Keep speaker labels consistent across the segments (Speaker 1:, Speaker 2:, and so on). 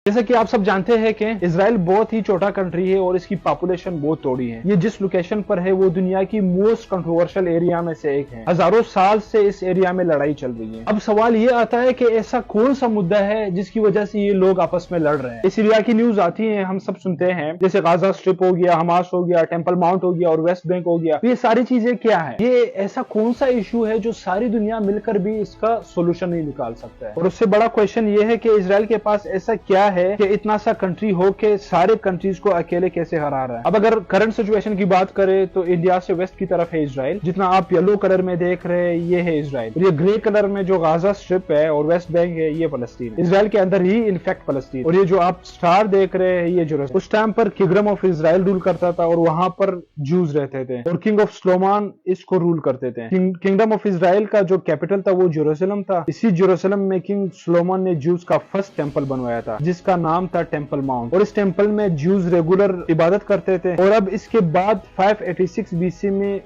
Speaker 1: جیسا کہ آپ سب جانتے ہیں کہ اسرائیل بہت ہی چھوٹا کنٹری ہے اور اس کی پاپولیشن بہت تھوڑی ہے. یہ جس لوکیشن پر ہے وہ دنیا کی موسٹ کنٹروورشل ایریا میں سے ایک ہے. ہزاروں سال سے اس ایریا میں لڑائی چل رہی ہے. اب سوال یہ آتا ہے کہ ایسا کون سا مدعا ہے جس کی وجہ سے یہ لوگ آپس میں لڑ رہے ہیں. اس ایریا کی نیوز آتی ہیں، ہم سب سنتے ہیں، جیسے غازہ اسٹرپ ہو گیا، حماس ہو گیا، ٹیمپل ماؤنٹ ہو گیا اور ویسٹ بینک ہو گیا. یہ ساری چیزیں کیا ہیں؟ یہ ایسا کون سا ایشو ہے جو ساری دنیا مل کر بھی اس کا سولوشن نہیں نکال سکتا ہے؟ اور اس سے بڑا کویشچن یہ ہے کہ اسرائیل کے پاس ایسا کیا ہے کہ اتنا سا کنٹری ہو کے سارے کنٹریز کو اکیلے کیسے ہرا رہا ہے؟ اب اگر کرنٹ سچویشن کی بات کریں تو انڈیا سے ویسٹ کی طرف ہے اسرائیل. جتنا آپ یلو کلر میں دیکھ رہے ہیں یہ ہے اسرائیل، اور یہ گرے کلر میں جو غازہ اسٹرپ ہے اور ویسٹ بینک ہے یہ فلسطین ہے. اسرائیل کے اندر ہی انفیکٹ فلسطین. اور یہ جو آپ سٹار دیکھ رہے ہیں یہ جیروسلم. اس ٹائم پر کنگڈم آف اسرائیل رول کرتا تھا اور وہاں پر جوز رہتے تھے اور کنگ آف سلومان اس کو رول کرتے تھے. کنگڈم آف اسرائیل کا جو کیپٹل تھا وہ جیروسلم تھا. اسی جیروسلم میں کنگ سلومان نے جوز کا فرسٹ ٹیمپل بنوایا تھا جس کا نام تھا ٹیمپل ماؤنٹ. اور اس ٹیمپل میں جوز ریگولر عبادت کرتے تھے. اور اب اس کے بعد 586 بی سی میں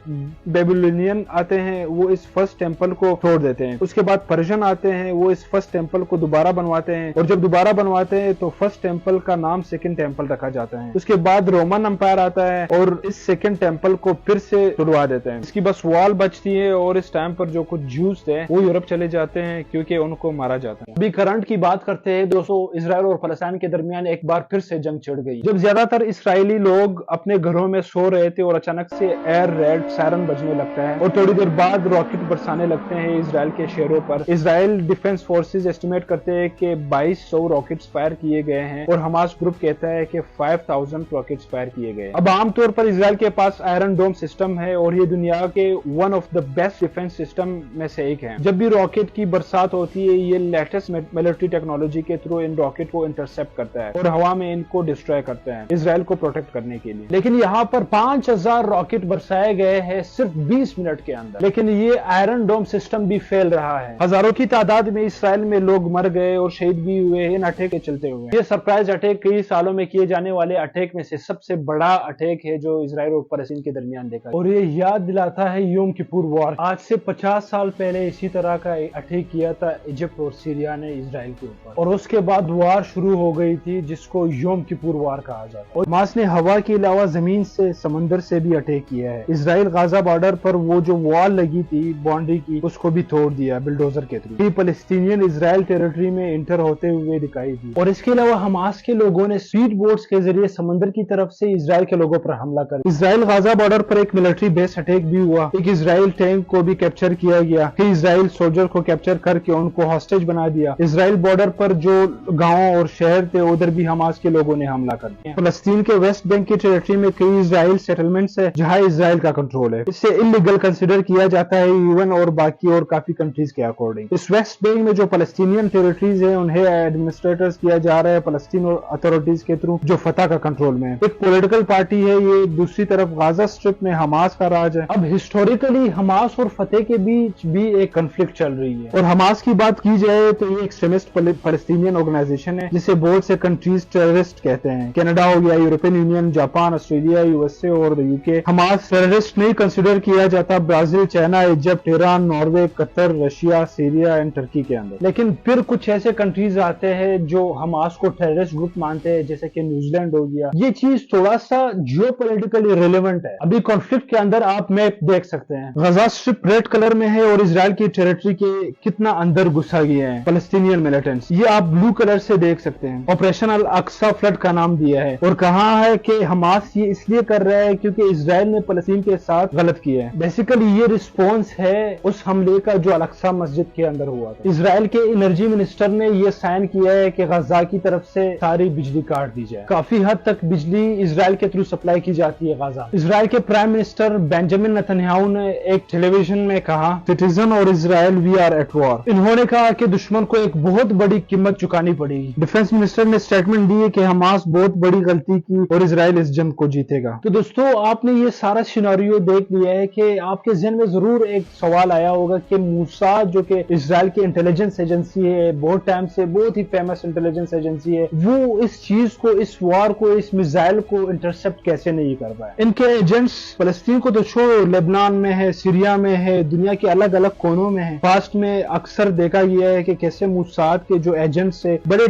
Speaker 1: بیبلونین آتے ہیں، وہ اس فرسٹ ٹیمپل کو توڑ دیتے ہیں. اس کے بعد پرشین آتے ہیں، وہ اس فرسٹ ٹیمپل کو دوبارہ بنواتے ہیں. اور جب دوبارہ بنواتے ہیں تو فرسٹ ٹیمپل کا نام سیکنڈ ٹیمپل رکھا جاتا ہے. اس کے بعد رومن امپائر آتا ہے اور اس سیکنڈ ٹیمپل کو پھر سے توڑوا دیتے ہیں. اس کی بس وال بچتی ہے اور اس ٹائم پر جو کچھ جوز تھے وہ یورپ چلے جاتے ہیں کیونکہ ان کو مارا جاتا ہے. ابھی کرنٹ کی بات کرتے ہیں دوستو، اسرائیل اور فلسطین کے درمیان ایک بار پھر سے جنگ چھڑ گئی. جب زیادہ تر اسرائیلی لوگ اپنے گھروں میں سو رہے تھے اور اچانک سے ایئر ریڈ سائرن بجنے لگتا ہے اور تھوڑی دیر بعد راکٹ برسانے لگتے ہیں اسرائیل کے شہروں پر. اسرائیل ڈیفنس فورسز اسٹیمیٹ کرتے ہیں کہ 2200 راکٹس فائر کیے گئے ہیں اور حماس گروپ کہتا ہے کہ 5000 راکٹس فائر کیے گئے. اب عام طور پر اسرائیل کے پاس آئرن ڈوم سسٹم ہے اور یہ دنیا کے one of the best defence system میں سے ایک ہے. جب بھی راکٹ کی برسات ہوتی ہے یہ لیٹسٹ ملٹری ٹیکنالوجی کے تھرو ان راکٹ کو انٹرسپٹ کرتا ہے اور ہوا میں ان کو ڈسٹروائے کرتا ہے اسرائیل کو پروٹیکٹ کرنے کے لیے. لیکن یہاں پر 5000 راکٹ برسائے گئے ہیں صرف 20 منٹ کے اندر. لیکن یہ آئرن ڈوم سسٹم بھی فیل رہا ہے. ہزاروں کی تعداد میں اسرائیل میں لوگ مر گئے اور شہید بھی ہوئے ان اٹیک کے چلتے ہوئے. یہ سرپرائز اٹیک کئی سالوں میں کیے جانے والے اٹیک میں سے سب سے بڑا اٹیک ہے جو اسرائیل اور فلسطین کے درمیان دیکھا. اور یہ یاد دلاتا ہے یوم کپور وار. آج سے 50 سال پہلے اسی طرح کا اٹیک کیا تھا ایجپٹ اور سیریا نے اسرائیل کے اوپر، اور اس کے بعد وار شروع ہو گئی تھی جس کو یوم کپور وار کہا جاتا ہے. اور حماس نے ہوا کے علاوہ زمین سے، سمندر سے بھی اٹیک کیا ہے. اسرائیل غازہ بارڈر پر وہ جو وال لگی تھی باؤنڈری کی اس کو بھی توڑ دیا بلڈوزر کے تھرو. فلسطینین اسرائیل ٹیریٹری میں انٹر ہوتے ہوئے دکھائی دی. اور اس کے علاوہ حماس کے لوگوں نے سپیڈ بوٹس کے ذریعے سمندر کی طرف سے اسرائیل کے لوگوں پر حملہ کر. اسرائیل غازہ بارڈر پر ایک ملٹری بیس اٹیک بھی ہوا. ایک اسرائیل ٹینک کو بھی کیپچر کیا گیا. کئی اسرائیل سولجر کو کیپچر کر کے ان کو ہاسٹیج بنا دیا. اسرائیل بارڈر پر جو گاؤں اور شہر تھے ادھر بھی حماس کے لوگوں نے حملہ کر دیا. فلسطین کے ویسٹ بینک کی ٹیریٹری میں کئی اسرائیل سیٹلمنٹس ہے جہاں اسرائیل کا کنٹرول ہے. اس سے انلیگل کنسیڈر کیا جاتا ہے ایون اور باقی اور کافی کنٹریز کے اکارڈنگ. اس ویسٹ بینک میں جو فلسطینین ٹیریٹریز ہیں انہیں ایڈمنسٹریٹرز کیا جا رہا ہے فلسطین اور اتھارٹیز کے تھرو جو فتح کا کنٹرول میں ہے. ایک پولیٹیکل پارٹی ہے یہ، دوسری طرف غازہ اسٹرپ میں حماس کا راج ہے. اب ہسٹوریکلی حماس اور فتح کے بیچ بھی ایک کنفلکٹ چل رہی ہے. اور حماس کی بات کی جائے تو یہ ایکسٹریمسٹ فلسطینین آرگنائزیشن ہے جسے بہت سے کنٹریز ٹیررسٹ کہتے ہیں. کینیڈا ہو گیا، European Union, Japan, Australia, U S A اور یو کے. حماس ٹیررسٹ نہیں کنسیڈر کیا جاتا Brazil, China, Egypt, Iran, Norway, Qatar, Russia, Syria and Turkey کے اندر. لیکن پھر کچھ ایسے کنٹریز آتے ہیں جو حماس کو ٹیررسٹ گروپ مانتے ہیں جیسے کہ نیوزی لینڈ ہو گیا. یہ چیز تھوڑا سا جیو پولیٹیکلی ریلیونٹ ہے. ابھی کانفلکٹ کے اندر آپ میپ دیکھ سکتے ہیں. غزہ اسٹرپ ریڈ کلر میں ہے اور اسرائیل کی ٹیریٹری کے کتنا اندر گھسا گیا ہے فلسطینین ملیٹنٹس. یہ آپ بلو کلر سے دیکھ سکتے ہیں. آپریشن الاقصی فلڈ کا نام دیا ہے اور کہا ہے کہ حماس یہ اس لیے کر رہا ہے کیونکہ اسرائیل نے فلسطین کے ساتھ غلط کیا ہے. بیسیکلی یہ رسپانس ہے اس حملے کا جو الاقصی مسجد کے اندر ہوا تھا. اسرائیل کے انرجی منسٹر نے یہ سائن کیا ہے کہ غزہ کی طرف سے ساری بجلی کاٹ دی جائے. کافی حد تک بجلی اسرائیل کے تھرو سپلائی کی جاتی ہے غزہ. اسرائیل کے پرائم منسٹر بینجامن نتنیاہو نے ایک ٹیلی ویژن میں کہا سٹیزن اور اسرائیل وی آر ایٹ وار. انہوں نے کہا کہ دشمن کو ایک بہت بڑی قیمت چکانی پڑے گی. ڈیفنس منسٹر نے اسٹیٹمنٹ دی ہے کہ حماس بہت بڑی غلطی کی اور اسرائیل اس جنگ کو جیتے گا. تو دوستو آپ نے یہ سارا سیناریو دیکھ لیا ہے کہ آپ کے ذہن میں ضرور ایک سوال آیا ہوگا کہ موساد جو کہ اسرائیل کی انٹیلیجنس ایجنسی ہے، بہت ٹائم سے بہت ہی فیمس انٹیلیجنس ایجنسی ہے، وہ اس چیز کو، اس وار کو، اس میزائل کو انٹرسپٹ کیسے نہیں کر پائے. ان کے ایجنٹس فلسطین کو تو چھوڑو، لیبنان میں ہے، سیریا میں ہے، دنیا کے الگ الگ کونوں میں ہے. پاسٹ میں اکثر دیکھا گیا ہے کہ کیسے موساد کے جو ایجنٹس ہے بڑے